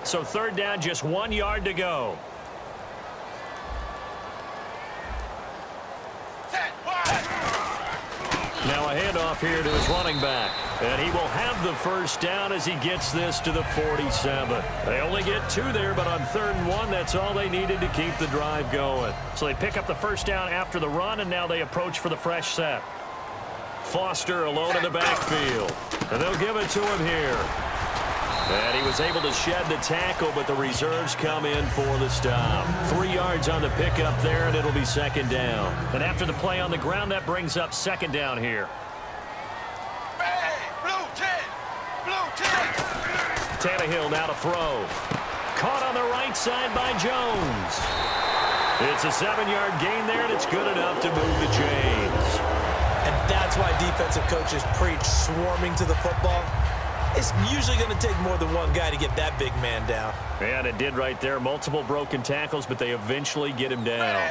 So third down, just 1 yard to go. Now a handoff here to his running back. And he will have the first down as he gets this to the 47. They only get 2 there, but on 3rd and 1, that's all they needed to keep the drive going. So they pick up the first down after the run, and now they approach for the fresh set. Foster alone in the backfield. And they'll give it to him here. And he was able to shed the tackle, but the reserves come in for the stop. 3 yards on the pickup there, and it'll be 2nd down. And after the play on the ground, that brings up 2nd down here. Tannehill now to throw. Caught on the right side by Jones. It's a 7-yard gain there, and it's good enough to move the chains. And that's why defensive coaches preach swarming to the football. It's usually going to take more than one guy to get that big man down. And it did right there. Multiple broken tackles, but they eventually get him down.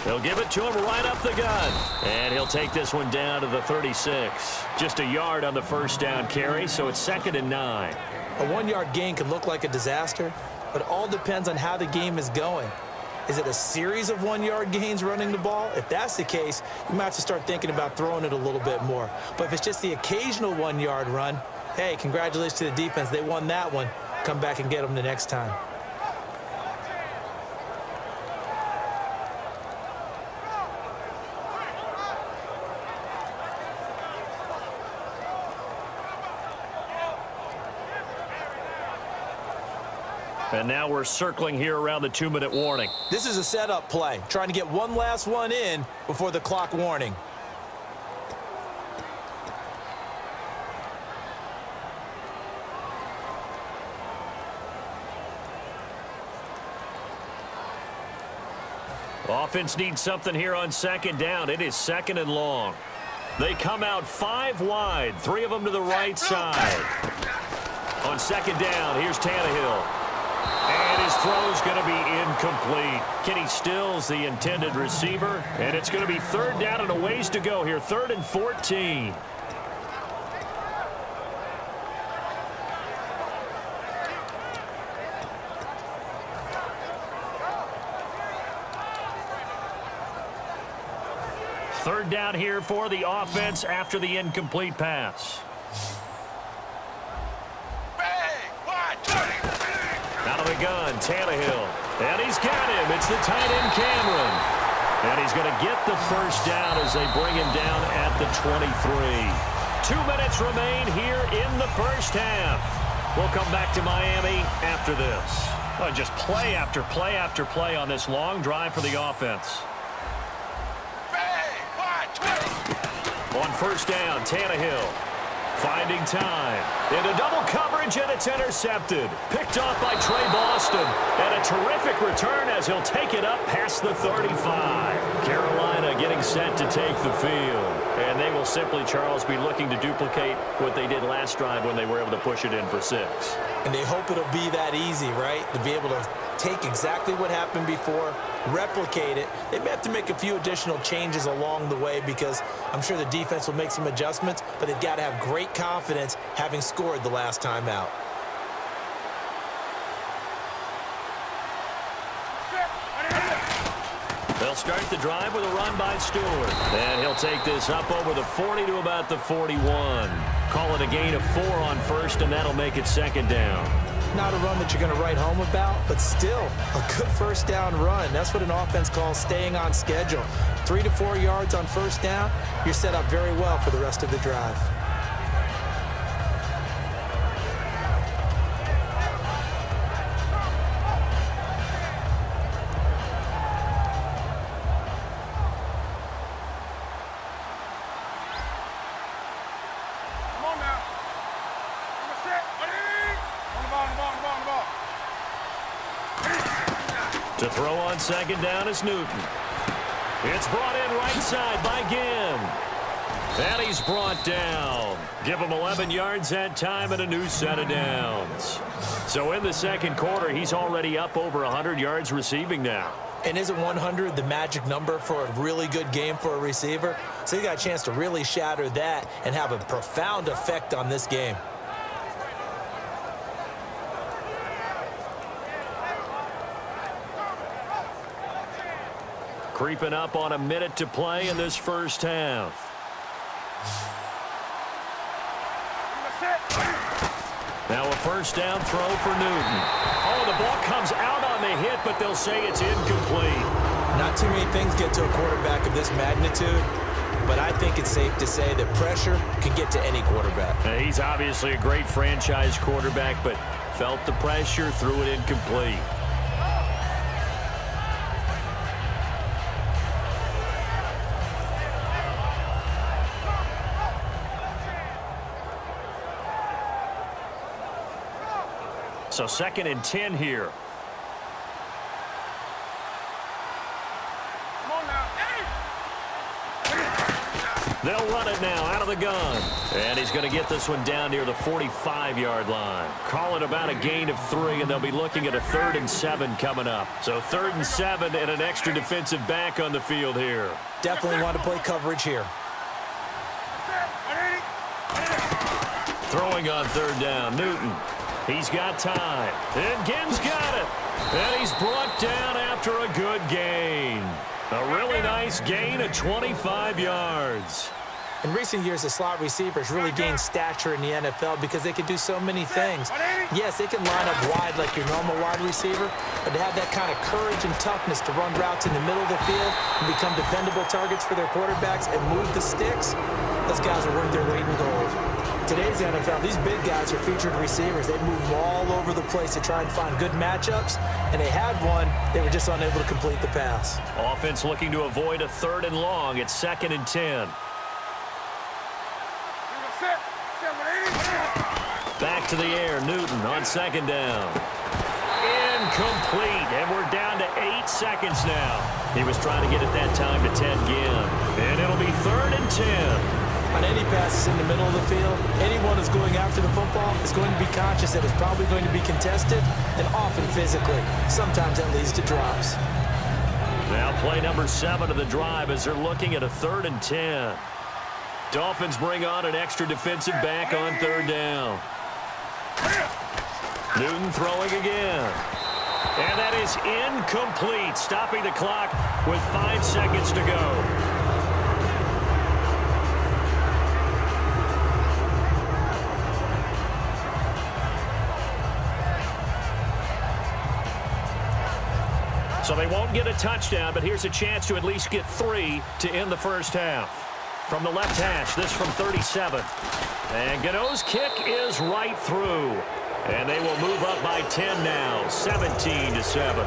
They'll give it to him right up the gut. And he'll take this one down to the 36. Just a yard on the first down carry, so it's 2nd and 9. A 1-yard gain can look like a disaster, but it all depends on how the game is going. Is it a series of 1-yard gains running the ball? If that's the case, you might have to start thinking about throwing it a little bit more. But if it's just the occasional 1-yard run, hey, congratulations to the defense. They won that one. Come back and get them the next time. And now we're circling here around the 2-minute warning. This is a setup play, trying to get one last one in before the clock warning. Offense needs something here on 2nd down. It is 2nd and long. They come out 5 wide, 3 of them to the right side. On 2nd down, here's Tannehill. And his throw's going to be incomplete. Kenny Stills, the intended receiver. And it's going to be 3rd down and a ways to go here. 3rd and 14. Third down here for the offense after the incomplete pass. Out of the gun, Tannehill. And he's got him. It's the tight end, Cameron. And he's going to get the first down as they bring him down at the 23. 2 minutes remain here in the first half. We'll come back to Miami after this. Well, just play after play after play on this long drive for the offense. On first down, Tannehill finding time. Into double coverage, and it's intercepted. Picked off by Trey Boston. And a terrific return as he'll take it up past the 35. Carolina getting set to take the field. And they will simply, Charles, be looking to duplicate what they did last drive when they were able to push it in for 6. And they hope it'll be that easy, right? To be able to take exactly what happened before, replicate it. They may have to make a few additional changes along the way because I'm sure the defense will make some adjustments, but they've got to have great confidence having scored the last time out. They'll start the drive with a run by Stewart. And he'll take this up over the 40 to about the 41. Call it a gain of 4 on first, and that'll make it 2nd down. Not a run that you're going to write home about, but still a good first down run. That's what an offense calls staying on schedule. 3 to 4 yards on first down, you're set up very well for the rest of the drive. To throw on 2nd down is Newton. It's brought in right side by Ginn. And he's brought down. Give him 11 yards that time and a new set of downs. So in the second quarter, he's already up over 100 yards receiving now. And isn't 100 the magic number for a really good game for a receiver? So he got a chance to really shatter that and have a profound effect on this game. Creeping up on a minute to play in this first half. Now a first down throw for Newton. Oh, the ball comes out on the hit, but they'll say it's incomplete. Not too many things get to a quarterback of this magnitude, but I think it's safe to say that pressure can get to any quarterback. He's obviously a great franchise quarterback, but felt the pressure, threw it incomplete. So 2nd and 10 here. They'll run it now out of the gun. And he's going to get this one down near the 45-yard line. Call it about a gain of 3, and they'll be looking at a 3rd and 7 coming up. So 3rd and 7 and an extra defensive back on the field here. Definitely want to play coverage here. Throwing on 3rd down, Newton. He's got time. And Ginn's got it. And he's brought down after a good gain. A really nice gain of 25 yards. In recent years, the slot receivers really gained stature in the NFL because they can do so many things. Yes, they can line up wide like your normal wide receiver, but to have that kind of courage and toughness to run routes in the middle of the field and become dependable targets for their quarterbacks and move the sticks, those guys are worth their weight in gold. Today's NFL, these big guys are featured receivers. They move all over the place to try and find good matchups, and they had one. They were just unable to complete the pass. Offense looking to avoid a 3rd and long. It's 2nd and 10. Back to the air, Newton on 2nd down. Incomplete, and we're down to 8 seconds now. He was trying to get it that time to 10 again. And it'll be 3rd and 10. On any passes in the middle of the field, anyone who's going after the football is going to be conscious that it's probably going to be contested, and often physically. Sometimes that leads to drops. Now play number 7 of the drive as they're looking at a 3rd and 10. Dolphins bring on an extra defensive back on 3rd down. Newton throwing again. And that is incomplete, stopping the clock with 5 seconds to go. So they won't get a touchdown, but here's a chance to at least get 3 to end the first half. From the left hash, this from 37. And Gano's kick is right through. And they will move up by 10 now, 17-7.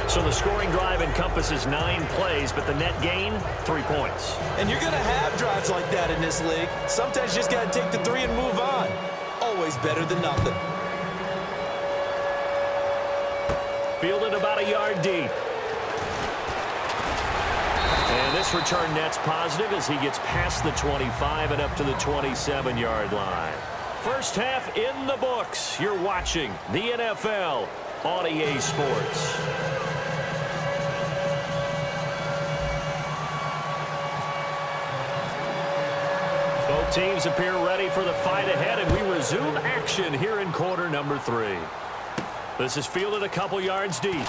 So the scoring drive encompasses 9 plays, but the net gain, 3 points. And you're going to have drives like that in this league. Sometimes you just got to take the 3 and move on. Always better than nothing. Fielded about a yard deep. And this return net's positive as he gets past the 25 and up to the 27-yard line. First half in the books. You're watching the NFL on EA Sports. Both teams appear ready for the fight ahead, and we resume action here in quarter number 3. This is fielded a couple yards deep.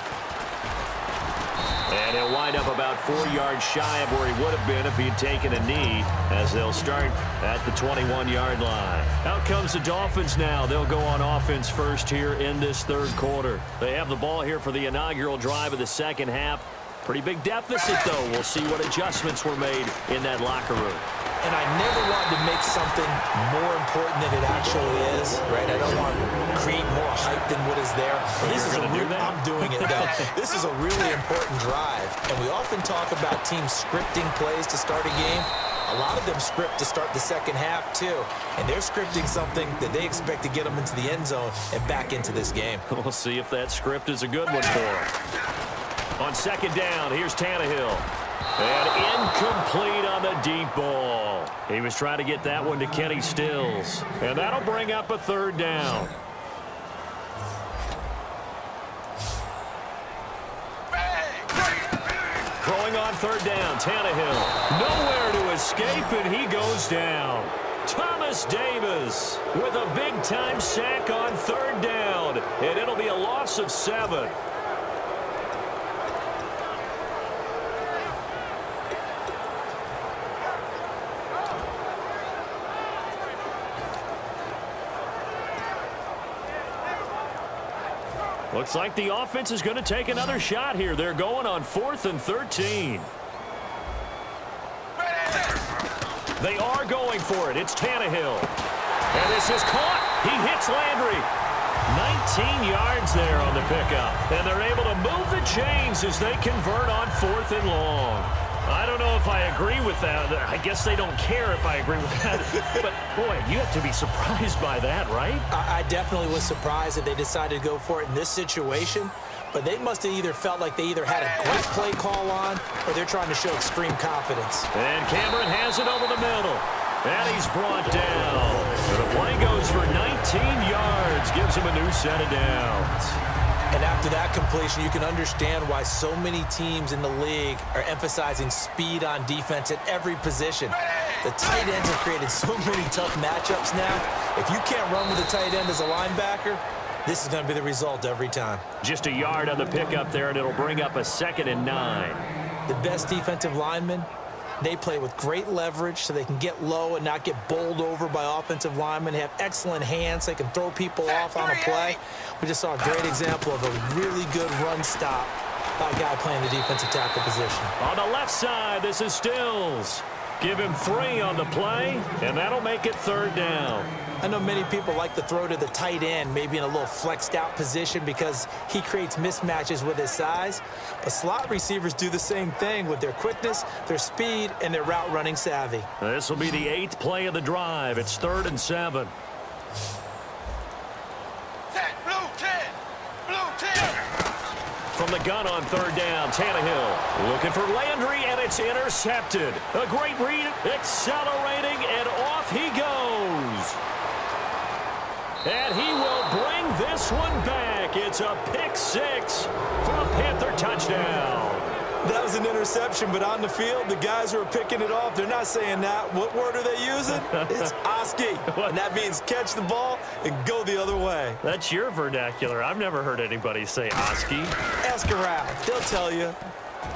And he'll wind up about 4 yards shy of where he would have been if he had taken a knee, as they'll start at the 21-yard line. Out comes the Dolphins now. They'll go on offense first here in this 3rd quarter. They have the ball here for the inaugural drive of the second half. Pretty big deficit, though. We'll see what adjustments were made in that locker room. And I never wanted to make something more important than it actually is, right? I don't want to create more hype than what is there. This is I'm doing it, though. This is a really important drive. And we often talk about teams scripting plays to start a game. A lot of them script to start the second half, too. And they're scripting something that they expect to get them into the end zone and back into this game. We'll see if that script is a good one for them. On 2nd down, here's Tannehill. And incomplete on the deep ball. He was trying to get that one to Kenny Stills. And that'll bring up a 3rd down. Throwing on 3rd down, Tannehill. Nowhere to escape, and he goes down. Thomas Davis with a big-time sack on 3rd down. And it'll be a loss of 7. Looks like the offense is going to take another shot here. They're going on 4th and 13. They are going for it. It's Tannehill. And this is caught. He hits Landry. 19 yards there on the pickup. And they're able to move the chains as they convert on 4th and long. I don't know if I agree with that. I guess they don't care if I agree with that. But, boy, you have to be surprised by that, right? I definitely was surprised that they decided to go for it in this situation. But they must have either felt like they either had a great play call on or they're trying to show extreme confidence. And Cameron has it over the middle. And he's brought down. The play goes for 19 yards. Gives him a new set of downs. And after that completion, you can understand why so many teams in the league are emphasizing speed on defense at every position. The tight ends have created so many tough matchups now. If you can't run with a tight end as a linebacker, this is going to be the result every time. Just a yard on the pickup there, and it'll bring up a 2nd and 9. The best defensive linemen, they play with great leverage so they can get low and not get bowled over by offensive linemen. They have excellent hands. They can throw people off on a play. We just saw a great example of a really good run stop by a guy playing the defensive tackle position. On the left side, this is Stills. Give him 3 on the play, and that'll make it 3rd down. I know many people like to throw to the tight end, maybe in a little flexed out position because he creates mismatches with his size. But slot receivers do the same thing with their quickness, their speed, and their route running savvy. This will be the 8th play of the drive. It's 3rd and 7. From the gun on 3rd down, Tannehill looking for Landry, and it's intercepted. A great read, accelerating, and off he goes. And he will bring this one back. It's a pick 6 for a Panther touchdown. That was an interception, but on the field, the guys who are picking it off, they're not saying that. What word are they using? It's Oski. And that means catch the ball and go the other way. That's your vernacular. I've never heard anybody say Oski. Ask around. They'll tell you.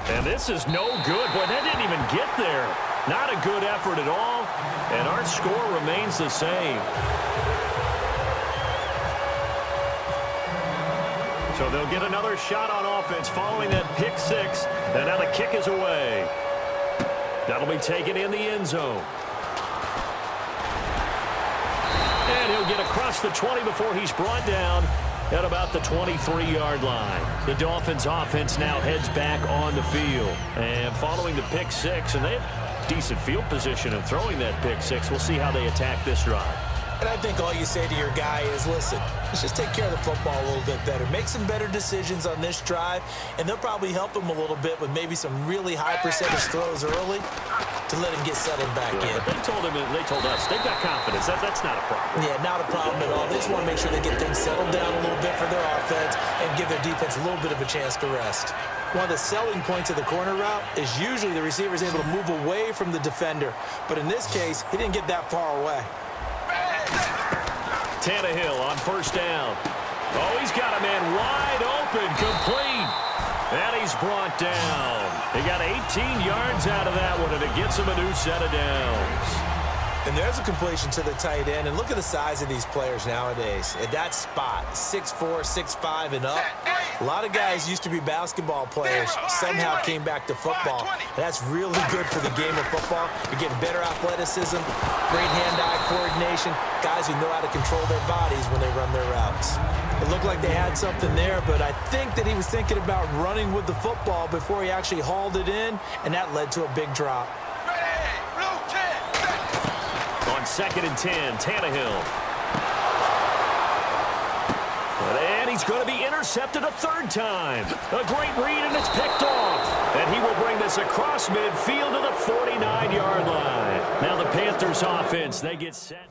And this is no good. Boy, that didn't even get there. Not a good effort at all. And our score remains the same. So they'll get another shot on offense following that pick 6. And now the kick is away. That'll be taken in the end zone. And he'll get across the 20 before he's brought down at about the 23-yard line. The Dolphins offense now heads back on the field. And following the pick 6, and they have decent field position in throwing that pick 6. We'll see how they attack this drive. And I think all you say to your guy is, listen, let's just take care of the football a little bit better. Make some better decisions on this drive, and they'll probably help him a little bit with maybe some really high percentage throws early to let him get settled back in. But they told us, they've got confidence. That's not a problem. Yeah, not a problem at all. They just want to make sure they get things settled down a little bit for their offense and give their defense a little bit of a chance to rest. One of the selling points of the corner route is usually the receiver is able to move away from the defender. But in this case, he didn't get that far away. Tannehill on 1st down. Oh, he's got a man wide open, complete. And he's brought down. He got 18 yards out of that one, and it gets him a new set of downs. And there's a completion to the tight end. And look at the size of these players nowadays. At that spot, 6'4", 6'5", and up. A lot of guys used to be basketball players, somehow came back to football. And that's really good for the game of football. You're getting better athleticism, great hand-eye coordination, guys who know how to control their bodies when they run their routes. It looked like they had something there, but I think that he was thinking about running with the football before he actually hauled it in, and that led to a big drop. On 2nd and 10, Tannehill. And he's going to be intercepted a 3rd time. A great read, and it's picked off. And he will bring this across midfield to the 49-yard line. Now the Panthers offense, they get set.